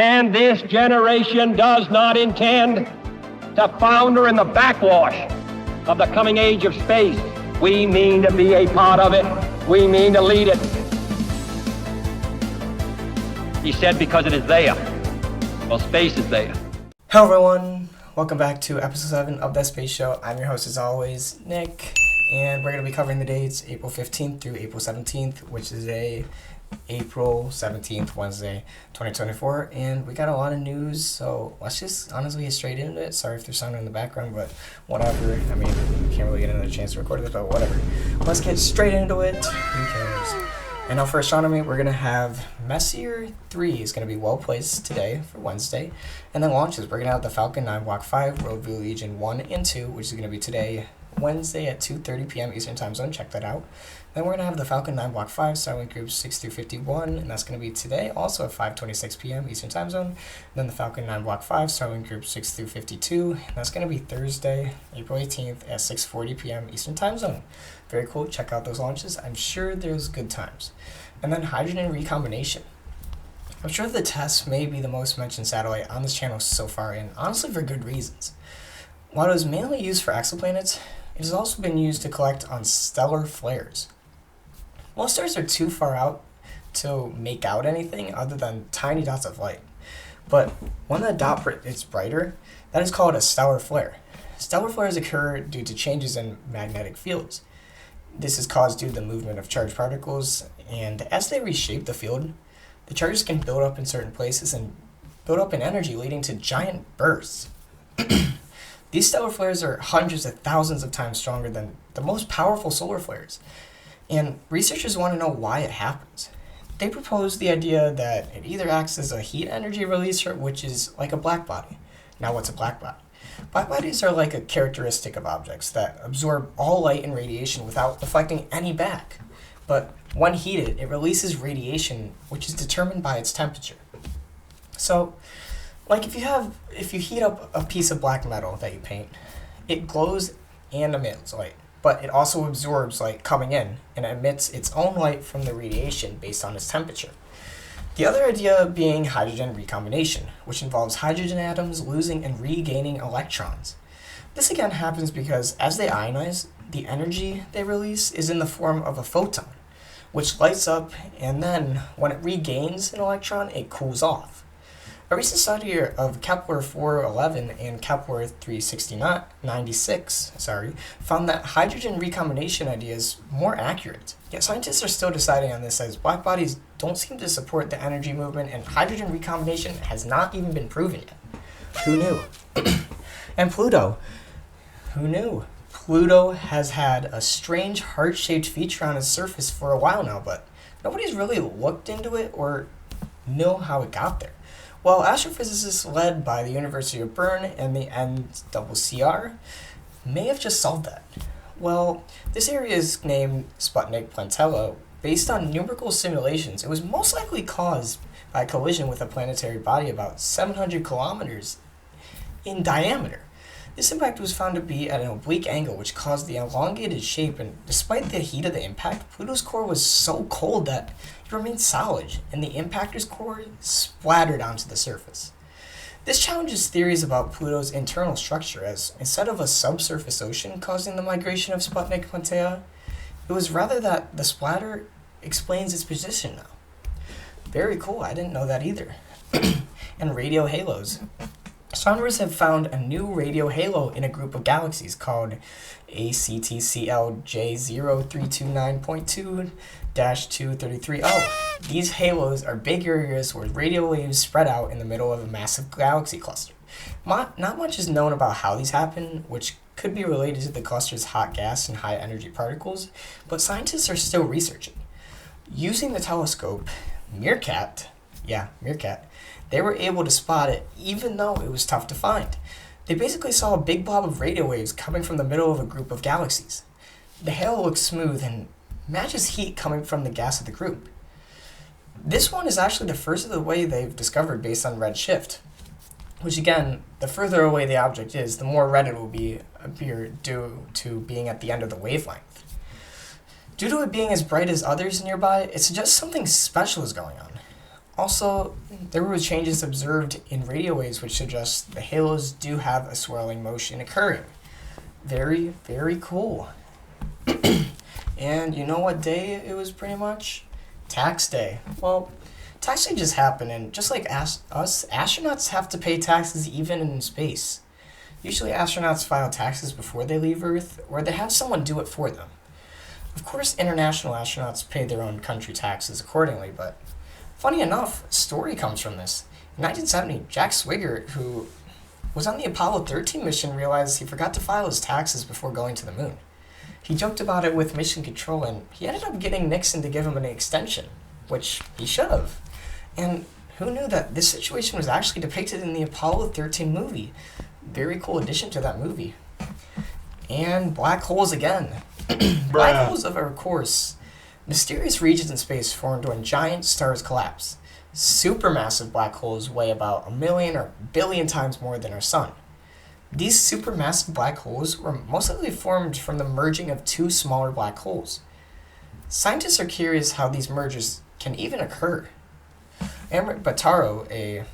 And this generation does not intend to founder in the backwash of the coming age of space. We mean to be a part of it. We mean to lead it. He said because it is there. Well, space is there. Hello everyone, welcome back to episode 7 of The Space Show. I'm your host as always, Nick, and we're going to be covering the dates April 15th through April 17th, which is April 17th, Wednesday, 2024, and we got a lot of news, so let's just honestly get straight into it. Sorry if there's sound in the background, but whatever. I mean, can't really get another chance to record this, but whatever. Let's get straight into it. Who cares? And now for astronomy, we're going to have Messier 3 is going to be well placed today for Wednesday, and then launches. We're going to have the Falcon 9 Block 5, Worldview Legion 1 and 2, which is going to be today, Wednesday at 2:30 p.m. Eastern Time Zone. Check that out. Then we're going to have the Falcon 9 Block 5, Starlink Group 6 through 51, and that's going to be today, also at 5:26 p.m. Eastern Time Zone. Then the Falcon 9 Block 5, Starlink Group 6 through 52, and that's going to be Thursday, April 18th at 6:40 p.m. Eastern Time Zone. Very cool. Check out those launches. I'm sure there's good times. And then hydrogen recombination. I'm sure the TESS may be the most mentioned satellite on this channel so far, and honestly for good reasons. While it was mainly used for exoplanets, it has also been used to collect on stellar flares. Most stars are too far out to make out anything other than tiny dots of light. But when the dot is brighter, that is called a stellar flare. Stellar flares occur due to changes in magnetic fields. This is caused due to the movement of charged particles, and as they reshape the field, the charges can build up in certain places and build up in energy, leading to giant bursts. These stellar flares are hundreds of thousands of times stronger than the most powerful solar flares, and researchers want to know why it happens. They propose the idea that it either acts as a heat energy releaser, which is like a black body. Now, what's a black body? Black bodies are like a characteristic of objects that absorb all light and radiation without deflecting any back. But when heated, it releases radiation, which is determined by its temperature. So, like if you heat up a piece of black metal that you paint, it glows and emits light, but it also absorbs light coming in and emits its own light from the radiation based on its temperature. The other idea being hydrogen recombination, which involves hydrogen atoms losing and regaining electrons. This again happens because as they ionize, the energy they release is in the form of a photon, which lights up, and then when it regains an electron, it cools off. A recent study of Kepler 411 and Kepler 396 found that hydrogen recombination idea is more accurate. Yet scientists are still deciding on this as black bodies don't seem to support the energy movement, and hydrogen recombination has not even been proven yet. Who knew? And Pluto. Who knew? Pluto has had a strange heart-shaped feature on its surface for a while now, but nobody's really looked into it or know how it got there. Well, astrophysicists led by the University of Bern and the NCCR may have just solved that. Well, this area is named Sputnik Plantella. Based on numerical simulations, it was most likely caused by a collision with a planetary body about 700 kilometers in diameter. This impact was found to be at an oblique angle, which caused the elongated shape, and despite the heat of the impact, Pluto's core was so cold that it remained solid, and the impactor's core splattered onto the surface. This challenges theories about Pluto's internal structure, as instead of a subsurface ocean causing the migration of Sputnik Plantella, it was rather that the splatter explains its position now. Very cool, I didn't know that either. And radio halos. Astronomers have found a new radio halo in a group of galaxies called ACTCL-J0329.2-2330. These halos are big areas where radio waves spread out in the middle of a massive galaxy cluster. Not much is known about how these happen, which could be related to the cluster's hot gas and high energy particles, but scientists are still researching. Using the telescope Meerkat, they were able to spot it even though it was tough to find. They basically saw a big blob of radio waves coming from the middle of a group of galaxies. The halo looks smooth and matches heat coming from the gas of the group. This one is actually the first of the way they've discovered based on redshift, which again, the further away the object is, the more red it will appear due to being at the end of the wavelength. Due to it being as bright as others nearby, it suggests something special is going on. Also, there were changes observed in radio waves which suggest the halos do have a swirling motion occurring. Very, very cool. And you know what day it was pretty much? Tax day. Well, tax day just happened, and just like us, astronauts have to pay taxes even in space. Usually astronauts file taxes before they leave Earth, or they have someone do it for them. Of course, international astronauts pay their own country taxes accordingly, but funny enough, a story comes from this. In 1970, Jack Swigert, who was on the Apollo 13 mission, realized he forgot to file his taxes before going to the moon. He joked about it with Mission Control, and he ended up getting Nixon to give him an extension, which he should have. And who knew that this situation was actually depicted in the Apollo 13 movie? Very cool addition to that movie. And black holes again. Black holes of our course. Mysterious regions in space formed when giant stars collapse. Supermassive black holes weigh about 1 million or billion times more than our sun. These supermassive black holes were most likely formed from the merging of two smaller black holes. Scientists are curious how these mergers can even occur. Amrit Bhattacharya, a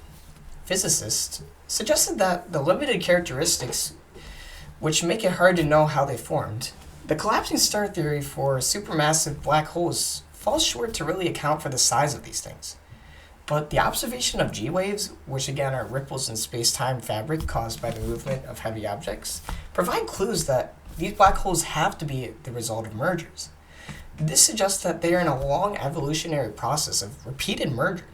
physicist, suggested that the limited characteristics which make it hard to know how they formed. The collapsing star theory for supermassive black holes falls short to really account for the size of these things. But the observation of G-waves, which again are ripples in space-time fabric caused by the movement of heavy objects, provide clues that these black holes have to be the result of mergers. This suggests that they are in a long evolutionary process of repeated mergers.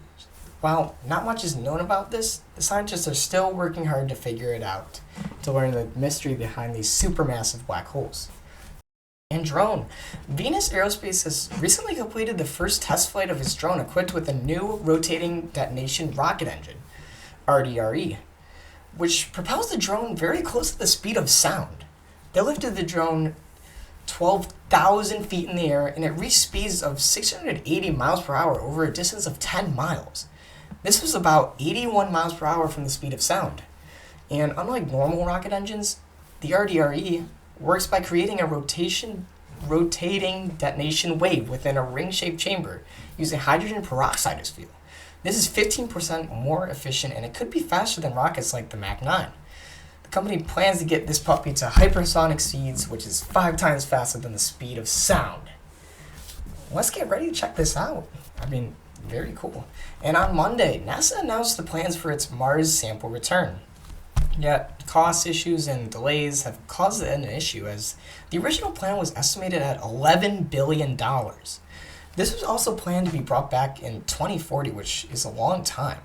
While not much is known about this, the scientists are still working hard to figure it out, to learn the mystery behind these supermassive black holes. And drone. Venus Aerospace has recently completed the first test flight of its drone equipped with a new rotating detonation rocket engine, RDRE, which propels the drone very close to the speed of sound. They lifted the drone 12,000 feet in the air, and it reached speeds of 680 miles per hour over a distance of 10 miles. This was about 81 miles per hour from the speed of sound. And unlike normal rocket engines, the RDRE works by creating a rotating detonation wave within a ring-shaped chamber using hydrogen peroxide as fuel. This is 15% more efficient, and it could be faster than rockets like the Mach 9. The company plans to get this puppy to hypersonic speeds, which is 5 times faster than the speed of sound. Let's get ready to check this out. Very cool. And on Monday, NASA announced the plans for its Mars sample return. Yet, cost issues and delays have caused an issue, as the original plan was estimated at $11 billion. This was also planned to be brought back in 2040, which is a long time.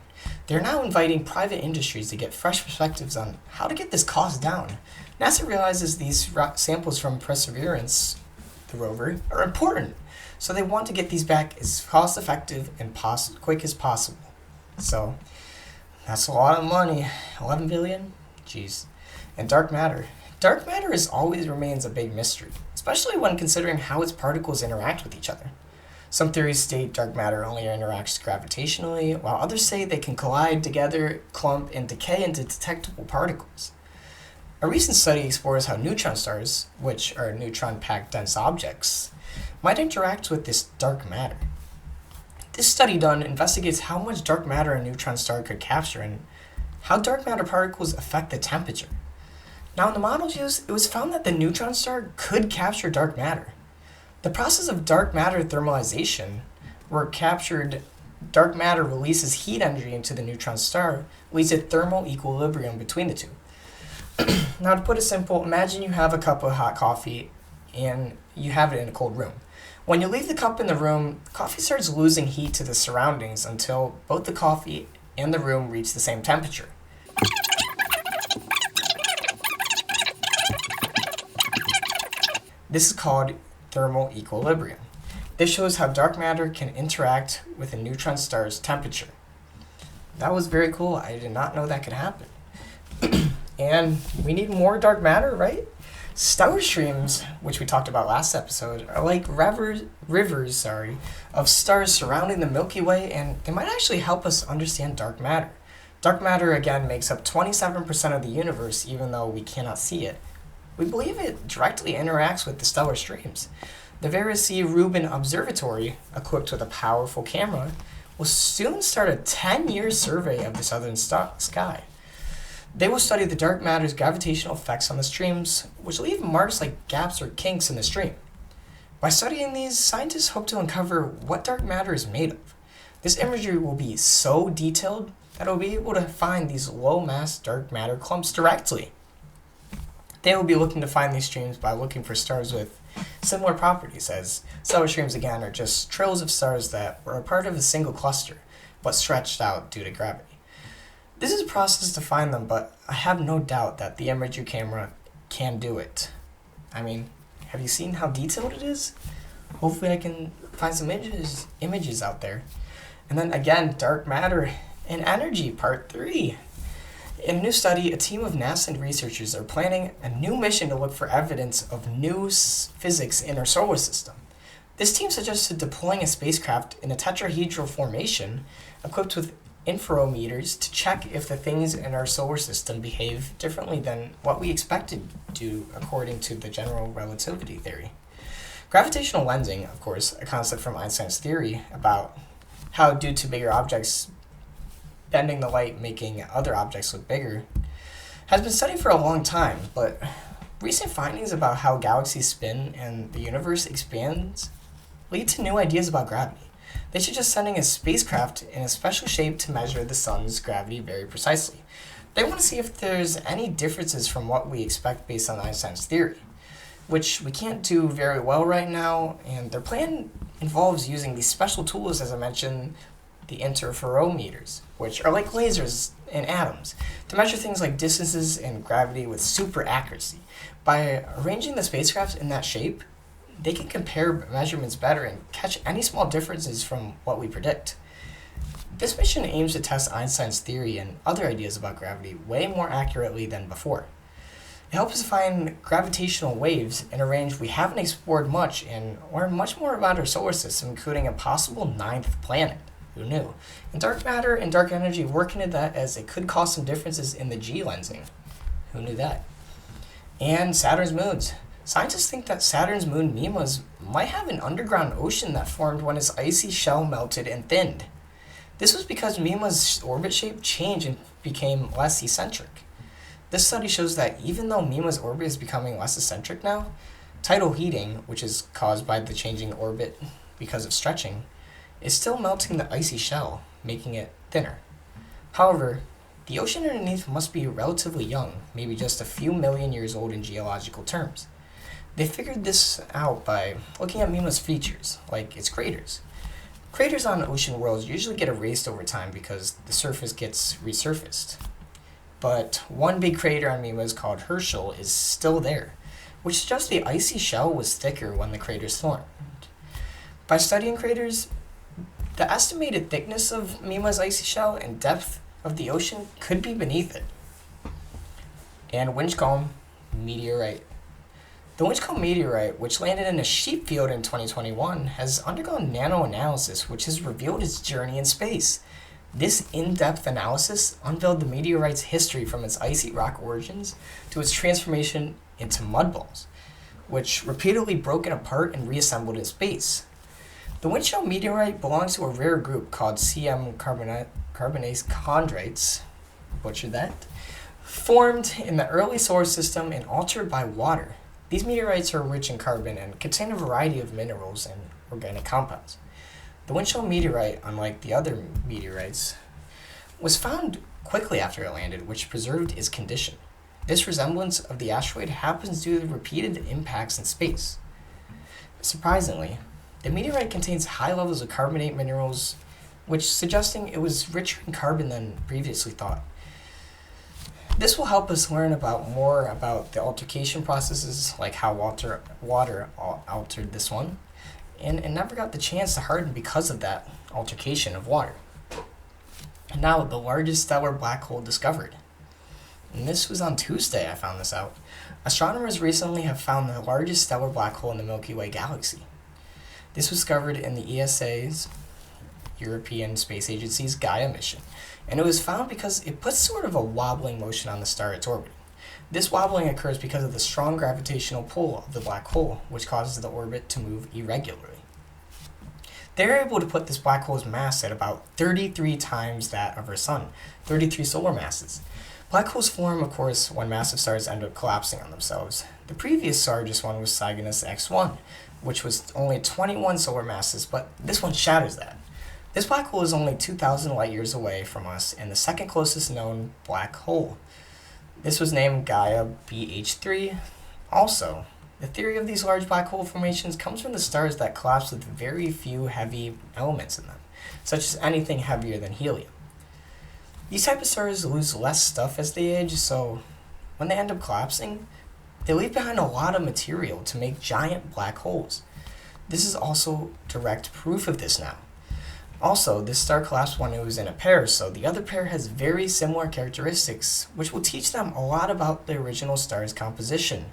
They're now inviting private industries to get fresh perspectives on how to get this cost down. NASA realizes these samples from Perseverance, the rover, are important, so they want to get these back as cost-effective and quick as possible. So, that's a lot of money. 11 billion? Jeez. And dark matter. Dark matter always remains a big mystery, especially when considering how its particles interact with each other. Some theories state dark matter only interacts gravitationally, while others say they can collide together, clump, and decay into detectable particles. A recent study explores how neutron stars, which are neutron-packed dense objects, might interact with this dark matter. This study done investigates how much dark matter a neutron star could capture and how dark matter particles affect the temperature. Now, in the models used, it was found that the neutron star could capture dark matter. The process of dark matter thermalization, where captured dark matter releases heat energy into the neutron star, leads to thermal equilibrium between the two. Now, to put it simple, imagine you have a cup of hot coffee and you have it in a cold room. When you leave the cup in the room, coffee starts losing heat to the surroundings until both the coffee and the room reach the same temperature. This is called thermal equilibrium. This shows how dark matter can interact with a neutron star's temperature. That was very cool. I did not know that could happen. And we need more dark matter, right? Stellar streams, which we talked about last episode, are like rivers of stars surrounding the Milky Way, and they might actually help us understand dark matter. Dark matter, again, makes up 27% of the universe, even though we cannot see it. We believe it directly interacts with the stellar streams. The Vera C. Rubin Observatory, equipped with a powerful camera, will soon start a 10-year survey of the southern sky. They will study the dark matter's gravitational effects on the streams, which leave marks like gaps or kinks in the stream. By studying these, scientists hope to uncover what dark matter is made of. This imagery will be so detailed that it will be able to find these low-mass dark matter clumps directly. They will be looking to find these streams by looking for stars with similar properties, as stellar streams again are just trails of stars that were a part of a single cluster, but stretched out due to gravity. This is a process to find them, but I have no doubt that the imagery camera can do it. I mean, have you seen how detailed it is? Hopefully I can find some images out there. And then again, dark matter and energy, part 3. In a new study, a team of NASA researchers are planning a new mission to look for evidence of new physics in our solar system. This team suggested deploying a spacecraft in a tetrahedral formation equipped with interferometers to check if the things in our solar system behave differently than what we expected to according to the general relativity theory. Gravitational lensing, of course, a concept from Einstein's theory about how due to bigger objects bending the light making other objects look bigger, has been studied for a long time, but recent findings about how galaxies spin and the universe expands lead to new ideas about gravity. They suggest sending a spacecraft in a special shape to measure the sun's gravity very precisely. They want to see if there's any differences from what we expect based on Einstein's theory, which we can't do very well right now, and their plan involves using these special tools, as I mentioned, the interferometers, which are like lasers in atoms, to measure things like distances and gravity with super accuracy. By arranging the spacecraft in that shape, they can compare measurements better and catch any small differences from what we predict. This mission aims to test Einstein's theory and other ideas about gravity way more accurately than before. It helps us find gravitational waves in a range we haven't explored much and learn much more about our solar system, including a possible 9th planet. Who knew? And dark matter and dark energy work into that, as it could cause some differences in the G lensing. Who knew that? And Saturn's moons. Scientists think that Saturn's moon Mimas might have an underground ocean that formed when its icy shell melted and thinned. This was because Mima's orbit shape changed and became less eccentric. This study shows that even though Mima's orbit is becoming less eccentric now, tidal heating, which is caused by the changing orbit because of stretching, is still melting the icy shell, making it thinner. However, the ocean underneath must be relatively young, maybe just a few million years old in geological terms. They figured this out by looking at Mima's features, like its craters. Craters on ocean worlds usually get erased over time because the surface gets resurfaced. But one big crater on Mima, called Herschel, is still there, which suggests the icy shell was thicker when the craters formed. By studying craters, the estimated thickness of Mima's icy shell and depth of the ocean could be beneath it. And Winchcombe Meteorite. The Winchcombe Meteorite, which landed in a sheep field in 2021, has undergone nanoanalysis, which has revealed its journey in space. This in-depth analysis unveiled the meteorite's history from its icy rock origins to its transformation into mud balls, which repeatedly broken apart and reassembled in space. The Windshell Meteorite belongs to a rare group called CM carbonase chondrites, butchered that, formed in the early solar system and altered by water. These meteorites are rich in carbon and contain a variety of minerals and organic compounds. The Windshell Meteorite, unlike the other meteorites, was found quickly after it landed, which preserved its condition. This resemblance of the asteroid happens due to repeated impacts in space. Surprisingly, the meteorite contains high levels of carbonate minerals, which suggesting it was richer in carbon than previously thought. This will help us learn more about the altercation processes, like how water altered this one, and it never got the chance to harden because of that altercation of water. And now, the largest stellar black hole discovered. And this was on Tuesday I found this out. Astronomers recently have found the largest stellar black hole in the Milky Way galaxy. This was discovered in the ESA's, European Space Agency's Gaia mission, and it was found because it puts sort of a wobbling motion on the star it's orbiting. This wobbling occurs because of the strong gravitational pull of the black hole, which causes the orbit to move irregularly. They're able to put this black hole's mass at about 33 times that of our sun, 33 solar masses. Black holes form, of course, when massive stars end up collapsing on themselves. The previous largest one was Cygnus X1, which was only 21 solar masses, but this one shatters that. This black hole is only 2,000 light years away from us and the second closest known black hole. This was named Gaia BH3. Also, the theory of these large black hole formations comes from the stars that collapse with very few heavy elements in them, such as anything heavier than helium. These type of stars lose less stuff as they age, so when they end up collapsing, they leave behind a lot of material to make giant black holes. This is also direct proof of this now. Also, this star collapsed when it was in a pair, so the other pair has very similar characteristics, which will teach them a lot about the original star's composition,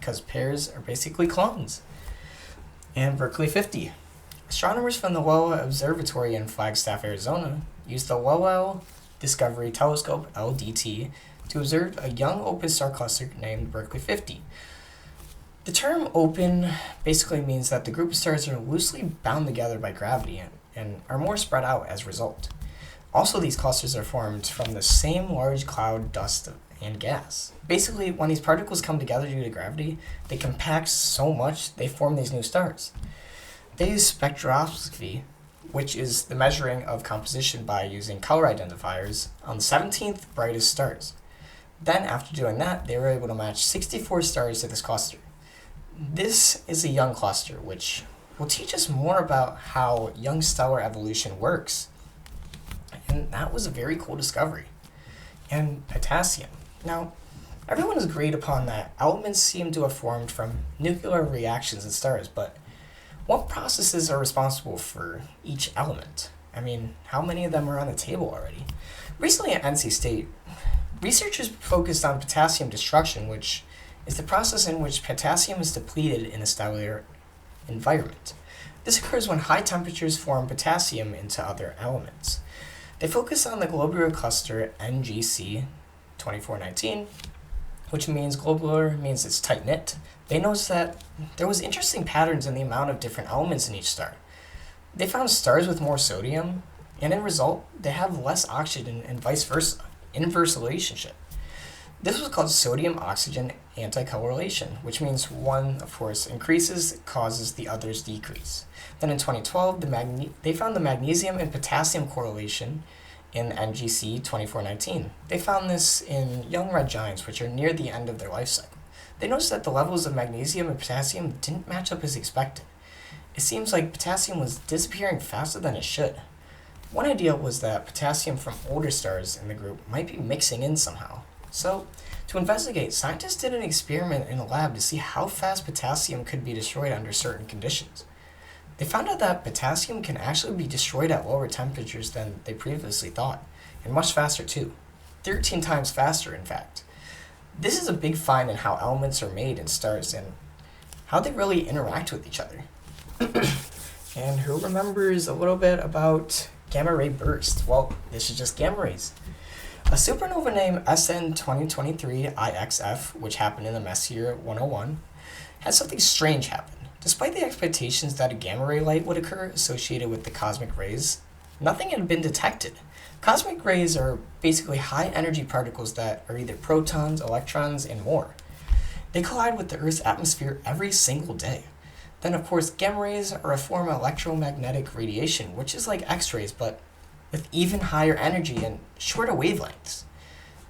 because pairs are basically clones. And Berkeley 50. Astronomers from the Lowell Observatory in Flagstaff, Arizona, used the Lowell Discovery Telescope, LDT, to observe a young open star cluster named Berkeley 50. The term open basically means that the group of stars are loosely bound together by gravity and are more spread out as a result. Also, these clusters are formed from the same large cloud, dust, and gas. Basically, when these particles come together due to gravity, they compact so much they form these new stars. They use spectroscopy, which is the measuring of composition by using color identifiers, on the 17th brightest stars. Then, after doing that, they were able to match 64 stars to this cluster. This is a young cluster, which will teach us more about how young stellar evolution works. And that was a very cool discovery. And potassium. Now, everyone has agreed upon that elements seem to have formed from nuclear reactions in stars, but what processes are responsible for each element? I mean, how many of them are on the table already? Recently at NC State, researchers focused on potassium destruction, which is the process in which potassium is depleted in a stellar environment. This occurs when high temperatures form potassium into other elements. They focus on the globular cluster NGC 2419, which means globular means it's tight-knit. They noticed that there was interesting patterns in the amount of different elements in each star. They found stars with more sodium, and in result, they have less oxygen and vice versa, inverse relationship. This was called sodium-oxygen anticorrelation, which means one, of course, increases, causes the others decrease. Then in 2012, they found the magnesium and potassium correlation in NGC 2419. They found this in young red giants, which are near the end of their life cycle. They noticed that the levels of magnesium and potassium didn't match up as expected. It seems like potassium was disappearing faster than it should. One idea was that potassium from older stars in the group might be mixing in somehow. So, to investigate, scientists did an experiment in a lab to see how fast potassium could be destroyed under certain conditions. They found out that potassium can actually be destroyed at lower temperatures than they previously thought, and much faster too. 13 times faster, in fact. This is a big find in how elements are made in stars and how they really interact with each other. And who remembers a little bit about gamma ray bursts? Well, this is just gamma rays. A supernova named SN 2023 IXF, which happened in the Messier 101, had something strange happen. Despite the expectations that a gamma ray light would occur associated with the cosmic rays, nothing had been detected. Cosmic rays are basically high energy particles that are either protons, electrons, and more. They collide with the Earth's atmosphere every single day. Then, of course, gamma rays are a form of electromagnetic radiation, which is like X-rays, but with even higher energy and shorter wavelengths.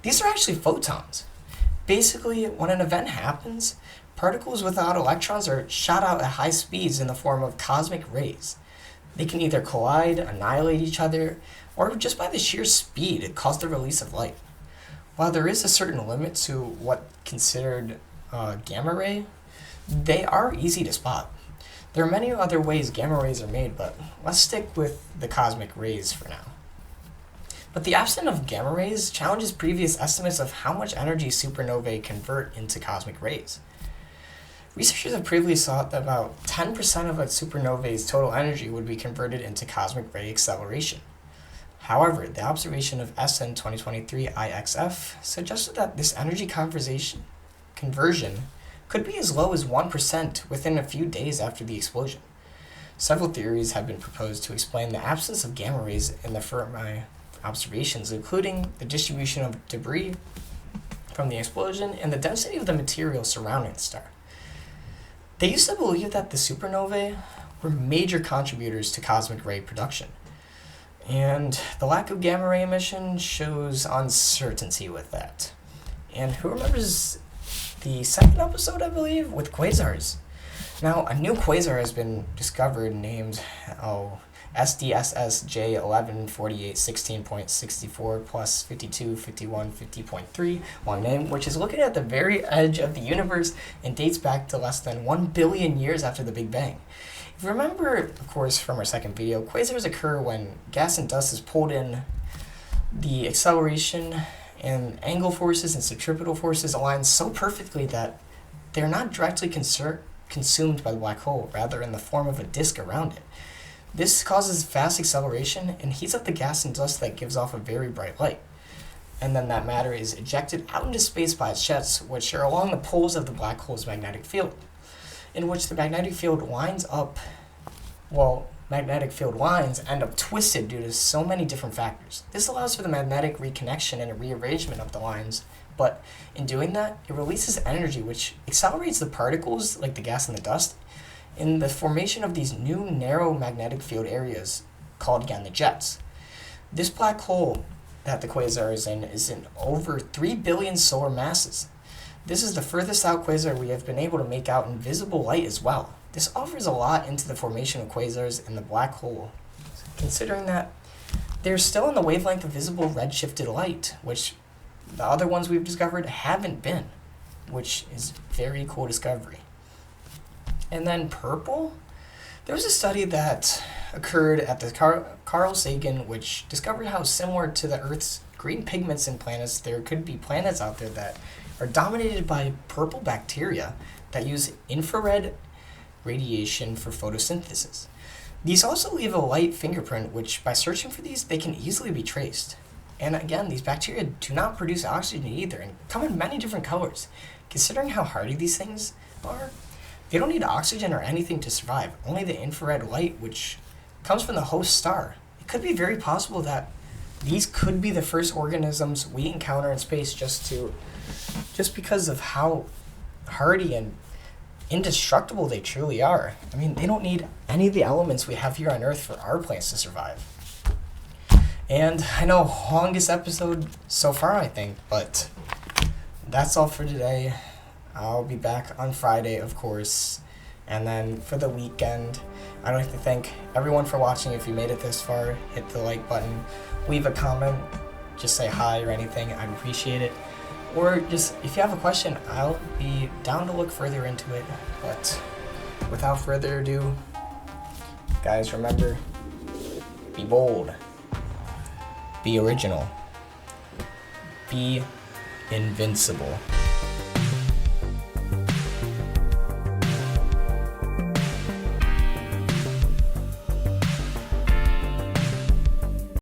These are actually photons. Basically, when an event happens, particles without electrons are shot out at high speeds in the form of cosmic rays. They can either collide, annihilate each other, or just by the sheer speed, cause the release of light. While there is a certain limit to what considered gamma ray, they are easy to spot. There are many other ways gamma rays are made, but let's stick with the cosmic rays for now. But the absence of gamma rays challenges previous estimates of how much energy supernovae convert into cosmic rays. Researchers have previously thought that about 10% of a supernovae's total energy would be converted into cosmic ray acceleration. However, the observation of SN 2023 IXF suggested that this energy conversion could be as low as 1% within a few days after the explosion. Several theories have been proposed to explain the absence of gamma rays in the Fermi observations, including the distribution of debris from the explosion and the density of the material surrounding the star. They used to believe that the supernovae were major contributors to cosmic ray production, and the lack of gamma ray emission shows uncertainty with that. And who remembers the second episode, I believe, with quasars? Now, a new quasar has been discovered named SDSS J114816.64 plus 525150.3, long name, which is located at the very edge of the universe and dates back to less than 1 billion years after the Big Bang. If you remember, of course, from our second video, quasars occur when gas and dust is pulled in. The acceleration and angle forces and centripetal forces align so perfectly that they're not directly consumed by the black hole, rather in the form of a disk around it. This causes fast acceleration and heats up the gas and dust that gives off a very bright light. And then that matter is ejected out into space by its jets, which are along the poles of the black hole's magnetic field, in which the magnetic field lines end up twisted due to so many different factors. This allows for the magnetic reconnection and a rearrangement of the lines, but in doing that, it releases energy which accelerates the particles, like the gas and the dust, in the formation of these new narrow magnetic field areas, called again the jets. This black hole that the quasar is in over 3 billion solar masses. This is the furthest out quasar we have been able to make out in visible light as well. This offers a lot into the formation of quasars in the black hole, considering that they're still in the wavelength of visible redshifted light, which the other ones we've discovered haven't been, which is very cool discovery. And then purple, there was a study that occurred at the Carl Sagan, which discovered how similar to the Earth's green pigments in planets, there could be planets out there that are dominated by purple bacteria that use infrared radiation for photosynthesis. These also leave a light fingerprint, which by searching for these, they can easily be traced. And again, these bacteria do not produce oxygen either and come in many different colors. Considering how hardy these things are, they don't need oxygen or anything to survive, only the infrared light, which comes from the host star. It could be very possible that these could be the first organisms we encounter in space just because of how hardy and indestructible they truly are. I mean, they don't need any of the elements we have here on Earth for our plants to survive. And I know, longest episode so far, I think, but that's all for today. I'll be back on Friday, of course, and then for the weekend, I'd like to thank everyone for watching. If you made it this far, hit the like button, leave a comment, just say hi or anything, I'd appreciate it. Or just, if you have a question, I'll be down to look further into it. But without further ado, guys, remember, be bold, be original, be invincible.